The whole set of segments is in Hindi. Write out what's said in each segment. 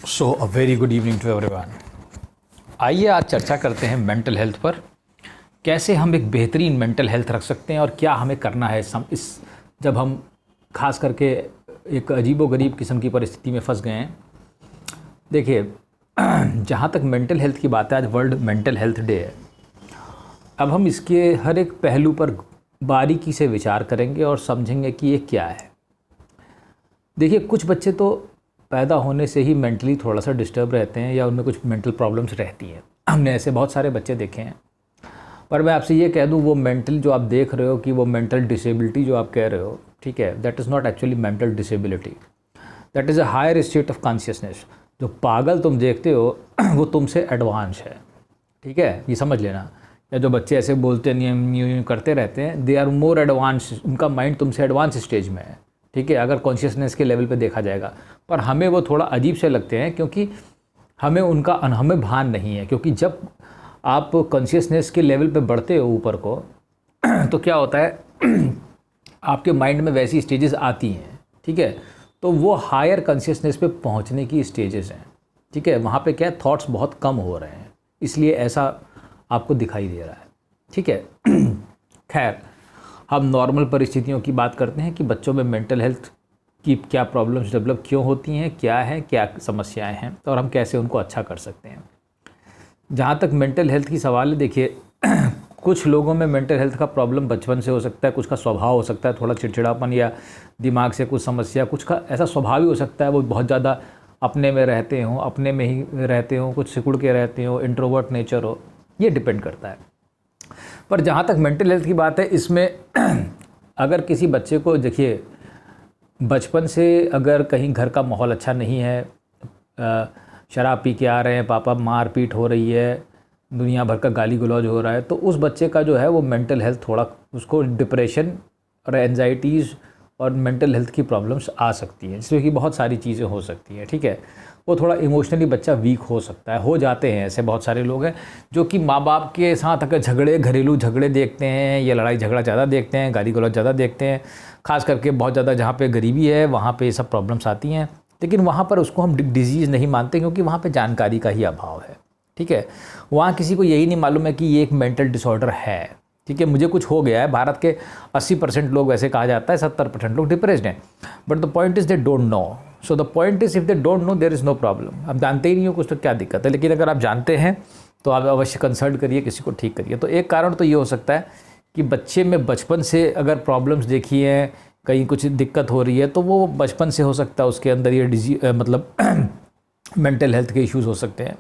So a very good evening to everyone. आइए आज चर्चा करते हैं मेंटल हेल्थ पर। कैसे हम एक बेहतरीन मेंटल हेल्थ रख सकते हैं और क्या हमें करना है इस जब हम खास करके एक अजीबोगरीब किस्म की परिस्थिति में फंस गए हैं। देखिए, जहाँ तक मेंटल हेल्थ की बात है, आज वर्ल्ड मेंटल हेल्थ डे है। अब हम इसके हर एक पहलू पर बारीकी से विचार करेंगे और समझेंगे कि ये क्या है। देखिए, कुछ बच्चे तो पैदा होने से ही मेंटली थोड़ा सा डिस्टर्ब रहते हैं या उनमें कुछ मेंटल प्रॉब्लम्स रहती हैं। हमने ऐसे बहुत सारे बच्चे देखे हैं। पर मैं आपसे ये कह दूं, वो मेंटल जो आप देख रहे हो कि वो मेंटल डिसेबिलिटी जो आप कह रहे हो, ठीक है, that is not actually mental disability, that is a higher state of consciousness. जो पागल तुम देखते हो वो तुमसे एडवांस है, ठीक है, ये समझ लेना। या जो बच्चे ऐसे बोलते नहीं करते रहते हैं, दे आर मोर एडवांस, उनका माइंड तुमसे एडवांस स्टेज में है, ठीक है, अगर कॉन्शियसनेस के लेवल पे देखा जाएगा। पर हमें वो थोड़ा अजीब से लगते हैं क्योंकि हमें भान नहीं है। क्योंकि जब आप कॉन्शियसनेस के लेवल पे बढ़ते हो ऊपर को तो क्या होता है आपके माइंड में वैसी स्टेजेस आती हैं, ठीक है, तो वो हायर कॉन्शियसनेस पे पहुंचने की स्टेजेस हैं, ठीक है। वहाँ पे क्या है, थॉट्स बहुत कम हो रहे हैं, इसलिए ऐसा आपको दिखाई दे रहा है, ठीक है। खैर, हम नॉर्मल परिस्थितियों की बात करते हैं कि बच्चों में मेंटल हेल्थ की क्या प्रॉब्लम्स डेवलप क्यों होती हैं, क्या समस्याएं हैं और हम कैसे उनको अच्छा कर सकते हैं। जहाँ तक मेंटल हेल्थ की सवाल है, देखिए कुछ लोगों में मेंटल हेल्थ का प्रॉब्लम बचपन से हो सकता है, कुछ का स्वभाव हो सकता है थोड़ा चिड़चिड़ापन या दिमाग से कुछ समस्या, कुछ का ऐसा स्वभाव ही हो सकता है वो बहुत ज़्यादा अपने में रहते हों, अपने में ही रहते हों, कुछ सिकुड़ के रहते हो, इंट्रोवर्ट नेचर हो, ये डिपेंड करता है। पर जहाँ तक मेंटल हेल्थ की बात है, इसमें अगर किसी बच्चे को, देखिए, बचपन से अगर कहीं घर का माहौल अच्छा नहीं है, शराब पी के आ रहे हैं, पापा मार पीट हो रही है, दुनिया भर का गाली गलौज हो रहा है, तो उस बच्चे का जो है वो मेंटल हेल्थ थोड़ा, उसको डिप्रेशन और एंजाइटीज़ और मेंटल हेल्थ की प्रॉब्लम्स आ सकती हैं, जिसमें कि बहुत सारी चीज़ें हो सकती हैं, ठीक है। वो थोड़ा इमोशनली बच्चा वीक हो सकता है, हो जाते हैं ऐसे बहुत सारे लोग हैं जो कि माँ बाप के साथ अगर घरेलू झगड़े देखते हैं या लड़ाई झगड़ा ज़्यादा देखते हैं, गाली गलौज ज़्यादा देखते हैं, खास करके बहुत ज़्यादा जहाँ पे गरीबी है वहाँ पे ये सब प्रॉब्लम्स आती हैं। लेकिन वहाँ पर उसको हम डिजीज़ नहीं मानते क्योंकि वहाँ पे जानकारी का ही अभाव है, ठीक है। वहाँ किसी को यही नहीं मालूम है कि ये एक मेंटल डिसऑर्डर है, ठीक है, मुझे कुछ हो गया है। भारत के 80% लोग, वैसे कहा जाता है 70% लोग डिप्रेस्ड हैं, but the point is they don't know. So the point is if they don't know there is no problem. आप जानते ही नहीं हो कुछ तो क्या दिक्कत है, लेकिन अगर आप जानते हैं तो आप अवश्य कंसल्ट करिए, किसी को ठीक करिए। तो एक कारण तो ये हो सकता है कि बच्चे में बचपन से अगर प्रॉब्लम्स देखी हैं, कहीं कुछ दिक्कत हो रही है, तो वो बचपन से हो सकता है उसके अंदर ये मतलब मेंटल हेल्थ के इश्यूज़ हो सकते हैं।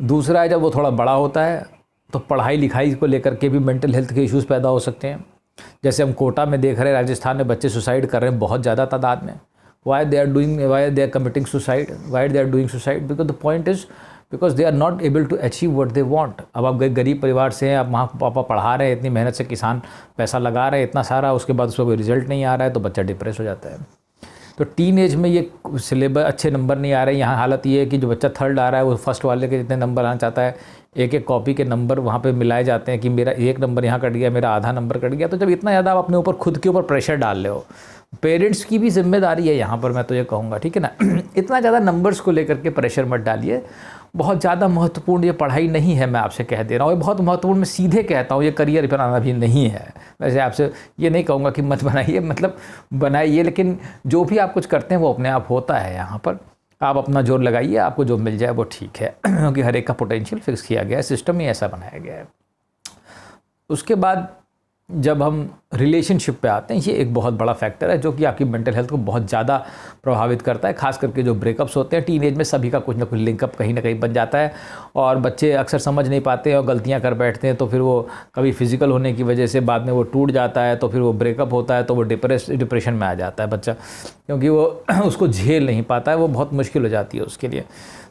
दूसरा है, जब वो थोड़ा बड़ा होता है तो पढ़ाई लिखाई को लेकर के भी मेंटल हेल्थ के इश्यूज़ पैदा हो सकते हैं। जैसे हम कोटा में देख रहे हैं, राजस्थान में बच्चे सुसाइड कर रहे हैं बहुत ज़्यादा तादाद में। Why they are committing suicide, why they are doing suicide, because the point is because they are not able to achieve what they want. अब आप गरीब परिवार से हैं, आप माँ पापा पढ़ा रहे हैं, इतनी मेहनत से किसान पैसा लगा रहे हैं इतना सारा, उसके बाद उसका कोई रिजल्ट नहीं आ रहा है तो बच्चा डिप्रेस हो जाता है। तो टीन एज में ये सिलेबस अच्छे नंबर नहीं आ रहे हैं। यहाँ हालत ये है कि जो बच्चा थर्ड आ रहा है वो फर्स्ट वाले के जितने नंबर आना चाहता है, एक एक कॉपी के नंबर वहाँ पे मिलाए जाते हैं कि मेरा एक नंबर यहाँ कट गया, मेरा आधा नंबर कट गया। तो जब इतना ज़्यादा आप अपने ऊपर खुद के ऊपर प्रेशर डाल रहे हो, पेरेंट्स की भी जिम्मेदारी है यहाँ पर, मैं तो ये कहूँगा, ठीक है ना। इतना ज़्यादा नंबर्स को लेकर के प्रेशर मत डालिए। बहुत ज़्यादा महत्वपूर्ण ये पढ़ाई नहीं है, मैं आपसे कह दे रहा हूँ। ये बहुत महत्वपूर्ण, मैं सीधे कहता हूँ, ये करियर बनाना भी नहीं है। वैसे आपसे ये नहीं कहूँगा कि मत बनाइए, मतलब बनाइए, लेकिन जो भी आप कुछ करते हैं वो अपने आप होता है। यहाँ पर आप अपना जोर लगाइए, आपको जो मिल जाए वो ठीक है, क्योंकि हर एक का पोटेंशियल फिक्स किया गया है, सिस्टम ही ऐसा बनाया गया है। उसके बाद जब हम रिलेशनशिप पे आते हैं, ये एक बहुत बड़ा फैक्टर है जो कि आपकी मेंटल हेल्थ को बहुत ज़्यादा प्रभावित करता है। खास करके जो ब्रेकअप्स होते हैं टीन एज में, सभी का कुछ ना कुछ लिंकअप कहीं ना कहीं बन जाता है और बच्चे अक्सर समझ नहीं पाते हैं और गलतियां कर बैठते हैं। तो फिर वो कभी फिजिकल होने की वजह से बाद में वो टूट जाता है, तो फिर वो ब्रेकअप होता है, तो वो डिप्रेशन में आ जाता है बच्चा, क्योंकि वो उसको झेल नहीं पाता है, वो बहुत मुश्किल हो जाती है उसके लिए।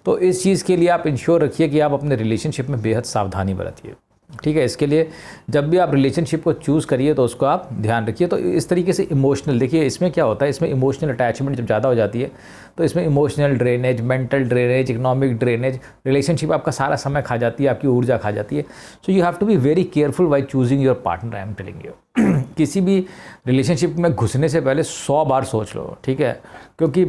तो इस चीज़ के लिए आप इंश्योर रखिए कि आप अपने रिलेशनशिप में बेहद सावधानी बरतिए, ठीक है। इसके लिए जब भी आप रिलेशनशिप को चूज़ करिए तो उसको आप ध्यान रखिए। तो इस तरीके से इमोशनल, देखिए इसमें क्या होता है, इसमें इमोशनल अटैचमेंट जब ज़्यादा हो जाती है तो इसमें emotional drainage, mental drainage, economic drainage, relationship आपका सारा समय खा जाती है, आपकी ऊर्जा खा जाती है। So you have to be very careful while choosing your partner, I am telling you. किसी भी रिलेशनशिप में घुसने से पहले 100 बार सोच लो, ठीक है, क्योंकि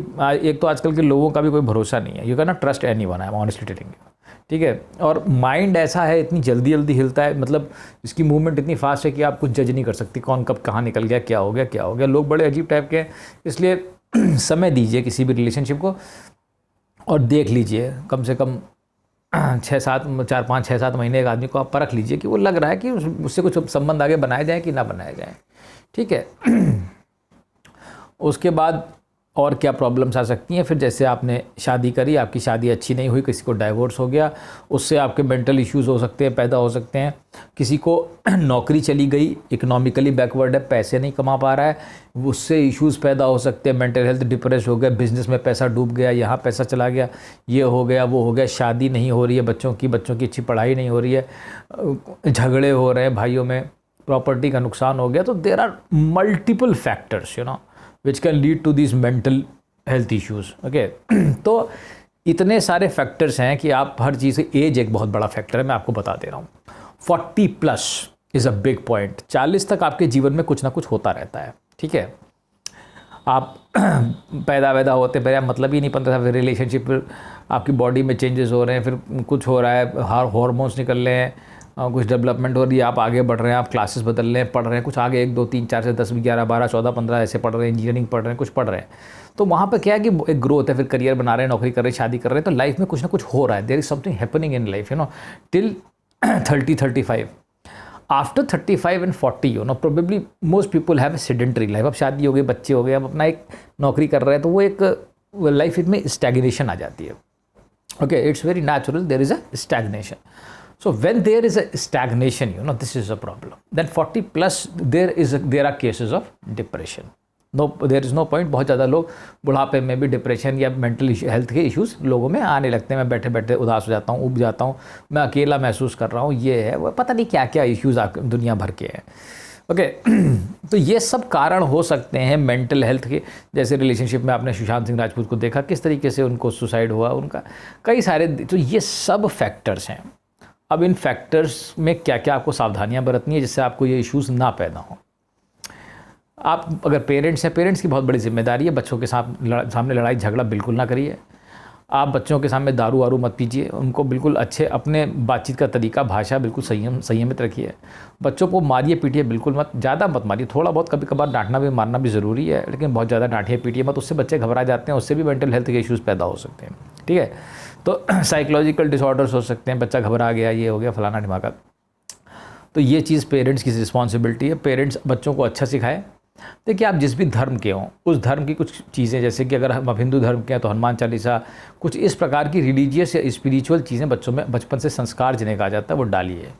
एक तो आजकल के लोगों का भी कोई भरोसा नहीं है। You can not trust anyone, I am honestly telling you, ठीक है। और माइंड ऐसा है, इतनी जल्दी जल्दी हिलता है, मतलब इसकी मूवमेंट इतनी फास्ट है कि आप कुछ जज नहीं कर सकती कौन कब कहाँ निकल गया, क्या हो गया क्या हो गया। लोग बड़े अजीब टाइप के हैं, इसलिए समय दीजिए किसी भी रिलेशनशिप को और देख लीजिए कम से कम 4 5 6 7 महीने एक आदमी को आप परख लीजिए कि वो लग रहा है कि उससे कुछ संबंध आगे बनाए जाए कि ना बनाए जाए, ठीक है। उसके बाद और क्या प्रॉब्लम्स आ सकती हैं, फिर जैसे आपने शादी करी, आपकी शादी अच्छी नहीं हुई, किसी को डाइवोर्स हो गया, उससे आपके मेंटल इश्यूज़ हो सकते हैं, पैदा हो सकते हैं। किसी को नौकरी चली गई, इकोनॉमिकली बैकवर्ड है, पैसे नहीं कमा पा रहा है, उससे इश्यूज़ पैदा हो सकते हैं, मेंटल हेल्थ डिप्रेस हो गया, बिजनेस में पैसा डूब गया, यहाँ पैसा चला गया, ये हो गया वो हो गया, शादी नहीं हो रही है बच्चों की अच्छी पढ़ाई नहीं हो रही है, झगड़े हो रहे हैं भाइयों में, प्रॉपर्टी का नुकसान हो गया। तो there are multiple factors which can lead to these mental health issues, okay? तो इतने सारे फैक्टर्स हैं कि आप हर चीज़, एज एक बहुत बड़ा फैक्टर है, मैं आपको बता दे रहा हूँ। 40+ इज़ अ बिग पॉइंट। 40 तक आपके जीवन में कुछ ना कुछ होता रहता है, ठीक है। आप पैदा होते पहले मतलब ही नहीं पता, फिर रिलेशनशिप, आपकी बॉडी में चेंजेस हो रहे हैं, फिर कुछ हो रहा है, हार्मोन्स निकल रहे हैं, कुछ डेवलपमेंट हो रही है, आप आगे बढ़ रहे हैं, आप क्लासेस बदल रहे हैं, पढ़ रहे हैं, कुछ आगे 1 2 3 4 से 10 11 12 14 15 ऐसे पढ़ रहे हैं, इंजीनियरिंग पढ़ रहे हैं, कुछ पढ़ रहे हैं। तो वहाँ पे क्या है कि एक ग्रोथ है, फिर करियर बना रहे हैं, नौकरी कर रहे हैं, शादी कर रहे हैं, तो लाइफ में कुछ ना कुछ हो रहा है, there is something happening in life, till 30-35। After 35 and 40, probably most people have a sedentary life. अब शादी हो गई, बच्चे हो गए, अब अपना एक नौकरी कर रहे हैं, तो वो एक लाइफ में स्टैग्नेशन आ जाती है, okay. It's very natural, there is a stagnation. So when there is a stagnation, this is a problem. Then 40+ there are cases of depression. No, there is no point. बहुत ज़्यादा लोग बुढ़ापे में भी डिप्रेशन या मेंटल हेल्थ के इश्यूज लोगों में आने लगते हैं। मैं बैठे बैठे उदास हो जाता हूँ, उब जाता हूँ, मैं अकेला महसूस कर रहा हूँ, ये है वो, पता नहीं क्या क्या इश्यूज दुनिया भर के हैं, ओके। तो ये सब कारण हो सकते हैं मेंटल हेल्थ के। जैसे रिलेशनशिप में आपने सुशांत सिंह राजपूत को देखा, किस तरीके से उनको सुसाइड हुआ, उनका कई सारे, तो ये सब फैक्टर्स हैं। अब इन फैक्टर्स में क्या क्या आपको सावधानियां बरतनी है जिससे आपको ये इश्यूज़ ना पैदा हों। आप अगर पेरेंट्स हैं, पेरेंट्स की बहुत बड़ी जिम्मेदारी है, बच्चों के सामने लड़ाई झगड़ा बिल्कुल ना करिए। आप बच्चों के सामने दारू वारू मत पीजिए, उनको बिल्कुल अच्छे अपने बातचीत का तरीका, भाषा बिल्कुल संयमित रखिए। बच्चों को मारिए पीटिए बिल्कुल मत, ज़्यादा मत मारिए, थोड़ा बहुत कभी कभार डांटना भी मारना भी ज़रूरी है, लेकिन बहुत ज़्यादा डांटिए पीटिए मत, उससे बच्चे घबरा जाते हैं, उससे भी मेंटल हेल्थ के इश्यूज़ पैदा हो सकते हैं, ठीक है। तो साइकोलॉजिकल डिसऑर्डर्स हो सकते हैं, बच्चा घबरा गया, ये हो गया फलाना ढिमाका। तो ये चीज़ पेरेंट्स की रिस्पॉन्सिबिलिटी है, पेरेंट्स बच्चों को अच्छा सिखाए। देखिए, आप जिस भी धर्म के हों, उस धर्म की कुछ चीज़ें, जैसे कि अगर हम हिंदू धर्म के हैं तो हनुमान चालीसा, कुछ इस प्रकार की रिलीजियस या स्पिरिचुअल चीज़ें बच्चों में बचपन से संस्कार जिन्हें कहा जाता है वो डालिए।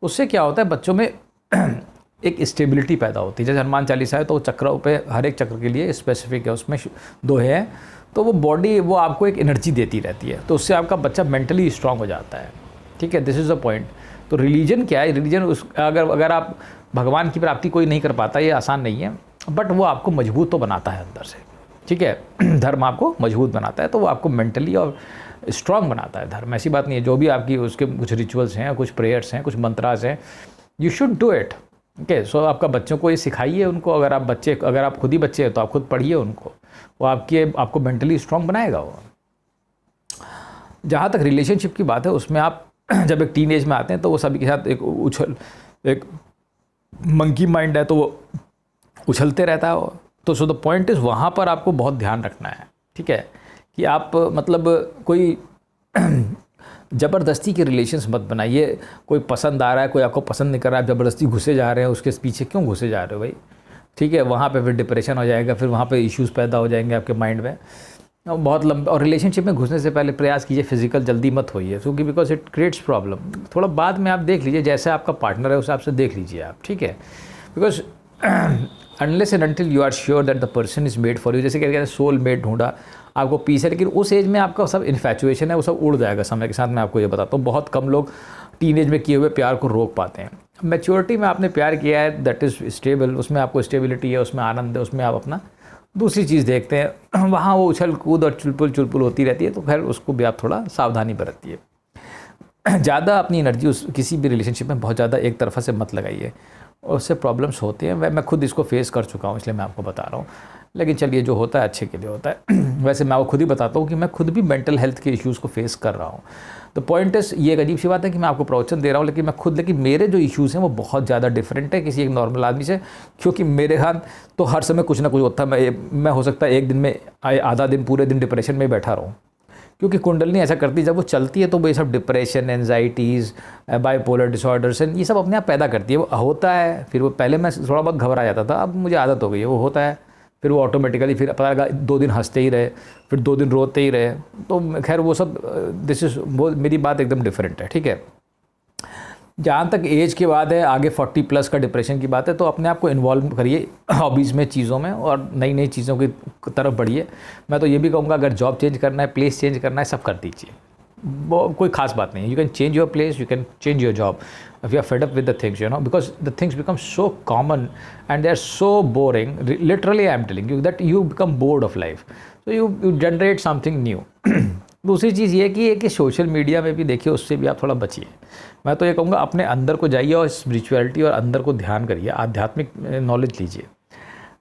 उससे क्या होता है, बच्चों में एक स्टेबिलिटी पैदा होती है। जैसे हनुमान चालीसा है तो चक्रों पे, हर एक चक्र के लिए स्पेसिफिक है, उसमें दोहे हैं, तो वो बॉडी वो आपको एक एनर्जी देती रहती है, तो उससे आपका बच्चा मेंटली स्ट्रांग हो जाता है, ठीक है। This is the point. तो रिलीजन क्या है, रिलीजन अगर आप भगवान की प्राप्ति कोई नहीं कर पाता, ये आसान नहीं है, बट वो आपको मजबूत तो बनाता है अंदर से, ठीक है। धर्म आपको मजबूत बनाता है, तो वो आपको मेंटली और स्ट्रांग बनाता है धर्म, ऐसी बात नहीं है। जो भी आपकी उसके कुछ रिचुअल्स हैं, कुछ प्रेयर्स हैं, कुछ मंत्रास हैं, you should do it, okay. So आपका बच्चों को ये सिखाइए उनको, अगर आप खुद ही बच्चे हैं तो आप खुद पढ़िए उनको, वो आपको मेंटली स्ट्रांग बनाएगा वो। जहाँ तक रिलेशनशिप की बात है, उसमें आप जब एक टीन एज में आते हैं तो वो सभी के साथ एक मंकी माइंड है, तो वो उछलते रहता है वो। तो सो द पॉइंट इज़, वहाँ पर आपको बहुत ध्यान रखना है, ठीक है, कि आप मतलब कोई ज़बरदस्ती के रिलेशंस मत बनाइए। कोई पसंद आ रहा है, कोई आपको पसंद नहीं कर रहा है, आप ज़बरदस्ती घुसे जा रहे हैं, उसके पीछे क्यों घुसे जा रहे हो भाई, ठीक है। वहाँ पे फिर डिप्रेशन हो जाएगा, फिर वहाँ पे इश्यूज़ पैदा हो जाएंगे आपके माइंड में, बहुत लंबा। और रिलेशनशिप में घुसने से पहले प्रयास कीजिए फिजिकल जल्दी मत होइए, क्योंकि बिकॉज इट क्रिएट्स प्रॉब्लम। थोड़ा बाद में आप देख लीजिए, जैसे आपका पार्टनर है उस हिसाब से देख लीजिए आप, ठीक है। Because unless and until you are sure that the person is made for you, जैसे कहते हैं सोल मेड ढूंढा, आपको पीस है, लेकिन उस एज में आपका सब इन्फैचुएशन है वो सब उड़ जाएगा समय के साथ। मैं आपको ये बताता हूँ, बहुत कम लोग टीनेज में किए हुए प्यार को रोक पाते हैं। मैच्योरिटी में आपने प्यार किया है, दैट इज़ स्टेबल, उसमें आपको स्टेबिलिटी है, उसमें आनंद है, उसमें आप अपना दूसरी चीज़ देखते हैं, वहाँ वो उछल कूद और चुलपुल होती रहती है, तो खैर उसको भी आप थोड़ा सावधानी बरतिए। ज़्यादा अपनी एनर्जी किसी भी रिलेशनशिप में बहुत ज़्यादा एक तरफा से मत लगाइए। उससे प्रॉब्लम्स होती हैं। मैं खुद इसको फेस कर चुका हूँ, इसलिए मैं आपको बता रहा हूँ। लेकिन चलिए, जो होता है अच्छे के लिए होता है। वैसे मैं वो खुद ही बताता हूँ कि मैं खुद भी मेंटल हेल्थ के इश्यूज़ को फेस कर रहा हूँ। तो पॉइंट इस, ये एक अजीब सी बात है कि मैं आपको प्रवचन दे रहा हूँ, लेकिन मेरे जो इश्यूज़ हैं वो बहुत ज़्यादा डिफरेंट है किसी एक नॉर्मल आदमी से। क्योंकि मेरे हाथ तो हर समय कुछ ना कुछ होता है। मैं हो सकता है एक दिन में आधा दिन, पूरे दिन डिप्रेशन में बैठा रहूँ, क्योंकि कुंडलनी ऐसा करती है, जब वो चलती है तो वो ये सब डिप्रेशन, एनजाइटीज़, बाइपोलर डिसऑर्डर्स ये सब अपने आप पैदा करती है। वो होता है, फिर वो पहले मैं थोड़ा बहुत घबरा जाता था, अब मुझे आदत हो गई है। वो होता है, फिर वो ऑटोमेटिकली, फिर पता लगा 2 दिन हंसते ही रहे, फिर 2 दिन रोते ही रहे। तो खैर वो सब वो मेरी बात एकदम डिफरेंट है, ठीक है। जहाँ तक एज की बात है, आगे 40+ का डिप्रेशन की बात है, तो अपने आप को इन्वॉल्व करिए हॉबीज़ में, चीज़ों में, और नई नई चीज़ों की तरफ बढ़िए। मैं तो ये भी कहूँगा, अगर जॉब चेंज करना है, प्लेस चेंज करना है, सब कर दीजिए। वो कोई खास बात नहीं है। You can change your place, you can change your job if you are fed up with the things, because the things become so common and they are so boring. Literally, I am telling you that you become bored of life, so you generate something new. दूसरी चीज़ ये कि सोशल मीडिया में भी देखिए, उससे भी आप थोड़ा बचिए। मैं तो ये कहूँगा, अपने अंदर को जाइए और स्पिरिचुअलिटी और अंदर को ध्यान करिए, आध्यात्मिक नॉलेज लीजिए।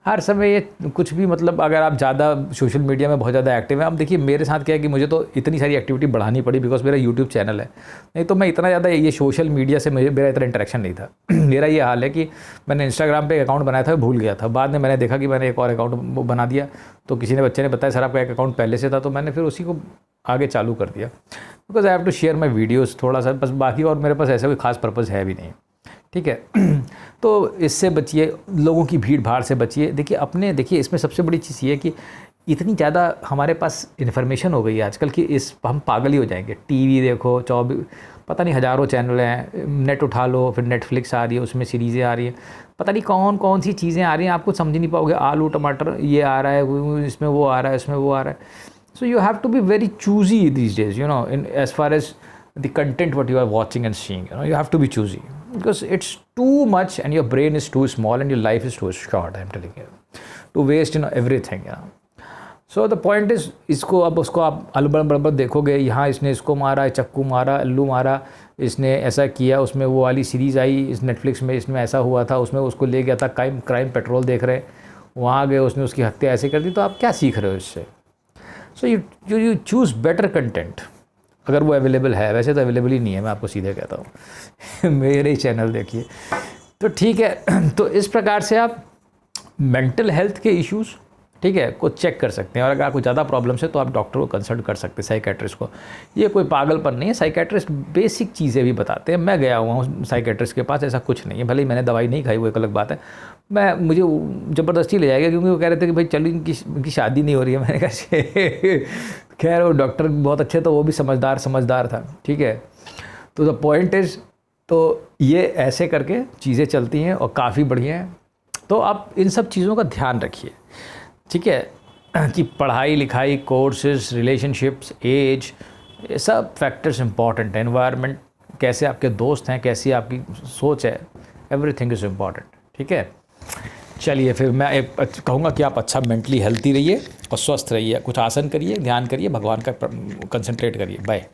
हर समय ये कुछ भी, मतलब अगर आप ज़्यादा सोशल मीडिया में बहुत ज़्यादा एक्टिव हैं, अब देखिए मेरे साथ क्या है कि मुझे तो इतनी सारी एक्टिविटी बढ़ानी पड़ी बिकॉज मेरा यूट्यूब चैनल है। नहीं तो मैं इतना ज़्यादा ये सोशल मीडिया से मेरा इतना इंटरेक्शन नहीं था। मेरा ये हाल है कि मैंने इंस्टाग्राम पे एक अकाउंट बनाया था, भूल गया था। बाद में मैंने देखा कि मैंने एक और अकाउंट बना दिया, तो किसी ने, बच्चे ने बताया, सर आपका एक अकाउंट पहले से था, तो मैंने फिर उसी को आगे चालू कर दिया। Because I have to share my videos थोड़ा सा, बस। बाकी और मेरे पास ऐसा कोई खास पर्पज़ है भी नहीं, ठीक है। तो इससे बचिए, लोगों की भीड़ भाड़ से बचिए। देखिए इसमें सबसे बड़ी चीज़ ये है कि इतनी ज़्यादा हमारे पास इन्फॉर्मेशन हो गई है आजकल कि हम पागल ही हो जाएंगे। टीवी देखो, 24, पता नहीं हज़ारों चैनल हैं, नेट उठा लो, फिर नेटफ्लिक्स आ रही है, उसमें सीरीज़ें आ रही हैं, पता नहीं कौन कौन सी चीज़ें आ रही हैं, आपको समझ नहीं पाओगे। आलू टमाटर ये आ रहा है, इसमें वो आ रहा है, इसमें वो आ रहा है। So you have to be very choosy these days, in as far as the content what you are watching and seeing. You have to be choosy because it's too much and your brain is too small and your life is too short. I'm telling you, to waste everything. So the point is, इसको अब उसको आप अलबड़ देखोगे, यहाँ इसने इसको मारा, चक्कू मारा, अल्लू मारा, इसने ऐसा किया, उसमें वो वाली सीरीज़ आई इस नेटफ्लिक्स में, इसमें ऐसा हुआ था, उसमें उसको ले गया था, क्राइम पेट्रोल देख रहे, वहाँ गए, उसने उसकी हत्या ऐसे कर दी। तो आप क्या सीख रहे हो इससे? So you choose better content अगर वो अवेलेबल है। वैसे तो अवेलेबल ही नहीं है, मैं आपको सीधे कहता हूँ। मेरे ही चैनल देखिए। तो ठीक है, तो इस प्रकार से आप मेंटल हेल्थ के इश्यूज़, ठीक है, को चेक कर सकते हैं। और अगर आपको ज़्यादा प्रॉब्लम्स है तो आप डॉक्टर को कंसल्ट कर सकते हैं, साइकेट्रिस्ट को। ये कोई पागलपन नहीं है, साइकेट्रिस्ट बेसिक चीज़ें भी बताते हैं। मैं गया हुआ हूँ साइकेट्रिस्ट के पास, ऐसा कुछ नहीं है। भले ही मैंने दवाई नहीं खाई, वो एक अलग बात है। मुझे ज़बरदस्ती ले जाएगा, क्योंकि वो कह रहे थे कि भाई चलो, इनकी शादी नहीं हो रही है। मैंने कहा खैर, वो डॉक्टर बहुत अच्छे, तो वो भी समझदार था, ठीक है। तो द पॉइंट इज़, तो ये ऐसे करके चीज़ें चलती हैं और काफ़ी बढ़िया हैं। तो आप इन सब चीज़ों का ध्यान रखिए, ठीक है, कि पढ़ाई लिखाई, कोर्सेज, रिलेशनशिप्स, एज, ये सब फैक्टर्स इंपॉर्टेंट हैं। एनवायरनमेंट, कैसे आपके दोस्त हैं, कैसी आपकी सोच है, एवरीथिंग इज़ इम्पॉर्टेंट, ठीक है। चलिए, फिर मैं कहूँगा कि आप अच्छा मेंटली हेल्थी रहिए और स्वस्थ रहिए। कुछ आसन करिए, ध्यान करिए, भगवान का कंसंट्रेट करिए। बाय।